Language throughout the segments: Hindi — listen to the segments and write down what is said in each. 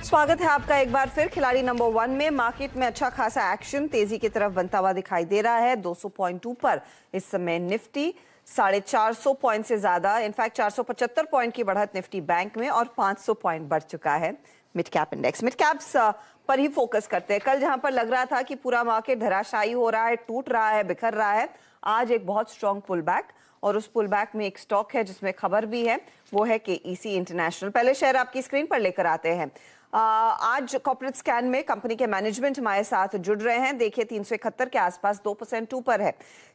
स्वागत है आपका एक बार फिर खिलाड़ी नंबर 1 में। मार्केट में अच्छा खासा एक्शन तेजी की तरफ बनता हुआ दिखाई दे रहा है। 200 पॉइंट ऊपर इस समय निफ्टी, 450 पॉइंट से ज्यादा, इनफैक्ट 475 पॉइंट की बढ़त निफ्टी बैंक में और 500 पॉइंट बढ़ चुका है mid cap index. Mid caps पर ही फोकस करते हैं। कल जहां पर लग रहा था कि पूरा मार्केट धराशायी हो रहा है, टूट रहा है, बिखर रहा है, आज एक बहुत स्ट्रॉन्ग पुल बैक, और उस पुल बैक में एक स्टॉक है जिसमें खबर भी है, वो है केईसी इंटरनेशनल। पहले शेयर आपकी स्क्रीन पर लेकर आते हैं। आज कॉर्पोरेट स्कैन में कंपनी के मैनेजमेंट हमारे साथ जुड़ रहे हैं। देखिए 371 के आसपास 2% ऊपर है।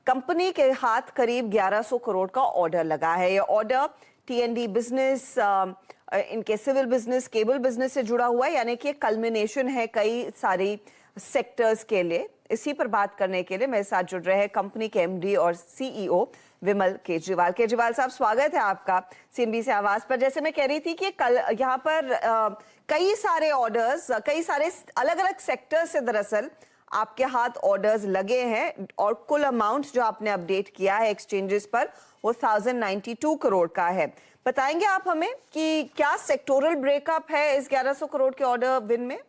कंपनी के हाथ करीब 1100 करोड़ का ऑर्डर लगा है। ये ऑर्डर टीएनडी बिजनेस, इनके सिविल बिजनेस, केबल बिजनेस से जुड़ा हुआ है, यानी कि कल्मिनेशन है कई सारी सेक्टर्स के लिए। इसी पर बात करने के लिए मेरे साथ जुड़ रहे हैं कंपनी के एमडी और सीईओ विमल केजरीवाल। केजरीवाल साहब, स्वागत है आपका सीएनबीसी आवाज पर। जैसे मैं कह रही थी कि कल यहाँ पर कई सारे ऑर्डर्स, कई सारे अलग अलग सेक्टर से दरअसल आपके हाथ ऑर्डर्स लगे हैं, और कुल अमाउंट जो आपने अपडेट किया है एक्सचेंजेस पर वो 1092 करोड़ का है। बताएंगे आप हमें कि क्या सेक्टोरल ब्रेकअप है इस 1100 करोड़ के ऑर्डर विन में?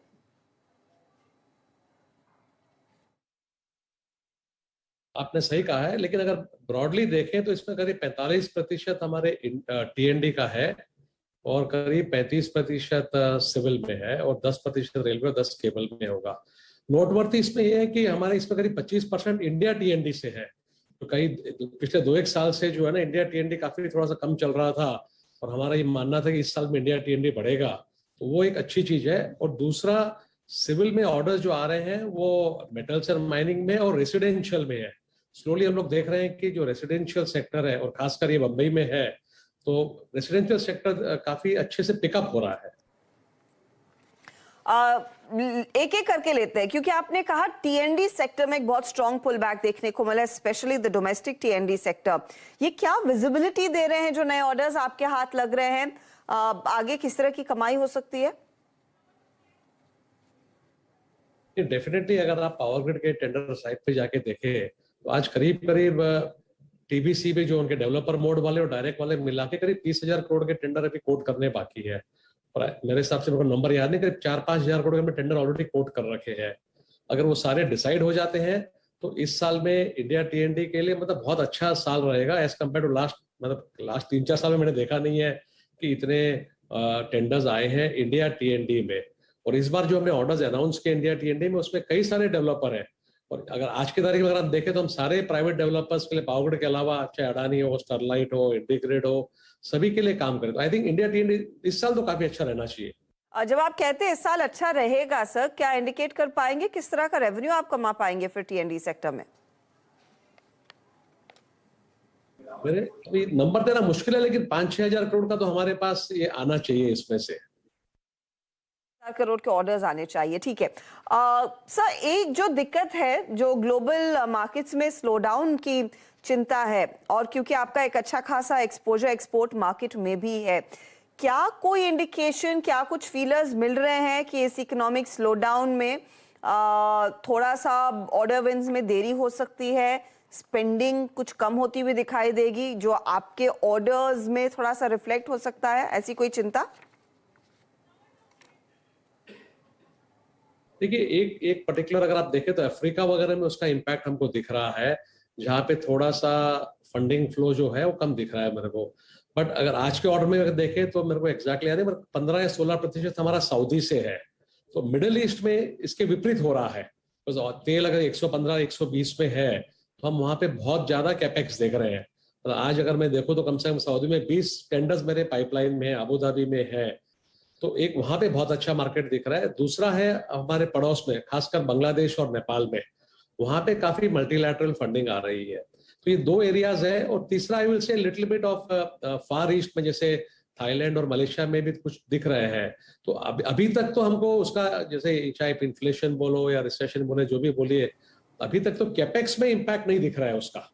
आपने सही कहा है, लेकिन अगर ब्रॉडली देखें तो इसमें करीब 45% हमारे टीएनडी का है और करीब 35% सिविल में है और 10% रेलवे और 10 केबल में होगा। नोटवर्ती इसमें यह है कि हमारे इसमें करीब 25% इंडिया टीएनडी से है। तो कई पिछले 2-1 साल से जो है ना, इंडिया टीएनडी काफी थोड़ा सा कम चल रहा था और हमारा ये मानना था कि इस साल में इंडिया टीएनडी बढ़ेगा, तो वो एक अच्छी चीज है। और दूसरा, सिविल में ऑर्डर्स जो आ रहे हैं वो मेटल्स एंड माइनिंग में और रेसिडेंशियल में है। स्लोली हम लोग देख रहे हैं कि जो रेसिडेंशियल सेक्टर है, और खासकर ये मुंबई में है, तो रेसिडेंशियल सेक्टर काफी अच्छे से पिकअप हो रहा है। एक एक करके लेते हैं, क्योंकि आपने कहा टीएनडी सेक्टर में एक बहुत स्ट्रॉन्ग पुल बैक देखने को मिला, स्पेशली द डोमेस्टिक टीएनडी सेक्टर। ये क्या विजिबिलिटी दे रहे हैं जो नए ऑर्डर्स आपके हाथ लग रहे हैं? आगे किस तरह की कमाई हो सकती है? डेफिनेटली अगर आप पावर ग्रिड के टेंडर साइट पे जाके देखें तो आज करीब करीब टीबीसी में जो उनके डेवलपर मोड वाले और डायरेक्ट वाले मिला के करीब 30,000 करोड़ के टेंडर अभी कोट करने बाकी है। और मेरे हिसाब से, मेरे को नंबर याद नहीं, करीब 4-5 हजार करोड़ के टेंडर ऑलरेडी कोट कर रखे हैं। अगर वो सारे डिसाइड हो जाते हैं तो इस साल में इंडिया टीएनडी के लिए मतलब बहुत अच्छा साल रहेगा एज कम्पेयर टू लास्ट। मतलब लास्ट 3-4 साल में मैंने देखा नहीं है कि इतने टेंडर्स आए हैं इंडिया टीएनडी में। और इस बार जो हमने ऑर्डर्स अनाउंस किए इंडिया टीएनडी में, उसमें कई सारे डेवलपर हैं। और अगर आज की तारीख में अगर आप देखें तो हम सारे प्राइवेट डेवलपर्स के लिए, पावर ग्रिड के अलावा, चाहे अडानी हो, स्टरलाइट हो, इंटीग्रेट हो, सभी के लिए काम करें। तो आई थिंक इंडिया टीएनडी इस साल तो काफी अच्छा रहना चाहिए। जब आप कहते हैं इस साल अच्छा रहेगा सर, क्या इंडिकेट कर पाएंगे किस तरह का रेवेन्यू आप कमा पाएंगे फिर टीएनडी सेक्टर में? मेरे अभी नंबर देना मुश्किल है, लेकिन 5-6 हजार करोड़ का तो हमारे पास ये आना चाहिए। इसमें से करोड़ के ऑर्डर्स आने चाहिए, ठीक है। सर, एक जो दिक्कत है, जो ग्लोबल मार्केट्स में स्लो डाउन की चिंता है, और क्योंकि आपका एक अच्छा खासा एक्सपोजर एक्सपोर्ट मार्केट में भी है, क्या कोई इंडिकेशन, क्या कुछ फीलर्स मिल रहे हैं कि इस इकोनॉमिक स्लो डाउन में थोड़ा सा ऑर्डर विंस में देरी हो सकती है, स्पेंडिंग कुछ कम होती हुई दिखाई देगी, जो आपके ऑर्डर्स में थोड़ा सा रिफ्लेक्ट हो सकता है? ऐसी कोई चिंता? देखिए, एक पर्टिकुलर अगर आप देखें तो अफ्रीका वगैरह में उसका इम्पैक्ट हमको दिख रहा है, जहाँ पे थोड़ा सा फंडिंग फ्लो जो है वो कम दिख रहा है मेरे को। बट अगर आज के ऑर्डर में अगर देखें तो मेरे को एग्जैक्टली याद नहीं, 15 या 16% हमारा सऊदी से है। तो मिडिल ईस्ट में इसके विपरीत हो रहा है। तो तेल अगर 115-120 में है तो हम वहाँ पे बहुत ज्यादा कैपेक्स देख रहे हैं। तो आज अगर मैं देखूँ तो कम से कम सऊदी में 20 टेंडर्स मेरे पाइपलाइन में है, अबू धाबी में है। तो एक वहां पे बहुत अच्छा मार्केट दिख रहा है। दूसरा है हमारे पड़ोस में, खासकर बांग्लादेश और नेपाल में, वहां पे काफी मल्टीलैटरल फंडिंग आ रही है। तो ये 2 एरियाज है। और तीसरा I will say little bit of far east में, जैसे थाईलैंड और मलेशिया में भी कुछ दिख रहे हैं। तो अभी तक तो हमको उसका, जैसे चाहे इन्फ्लेशन बोलो या रिसेशन बोले, जो भी बोलिए, अभी तक तो कैपेक्स में इम्पैक्ट नहीं दिख रहा है उसका।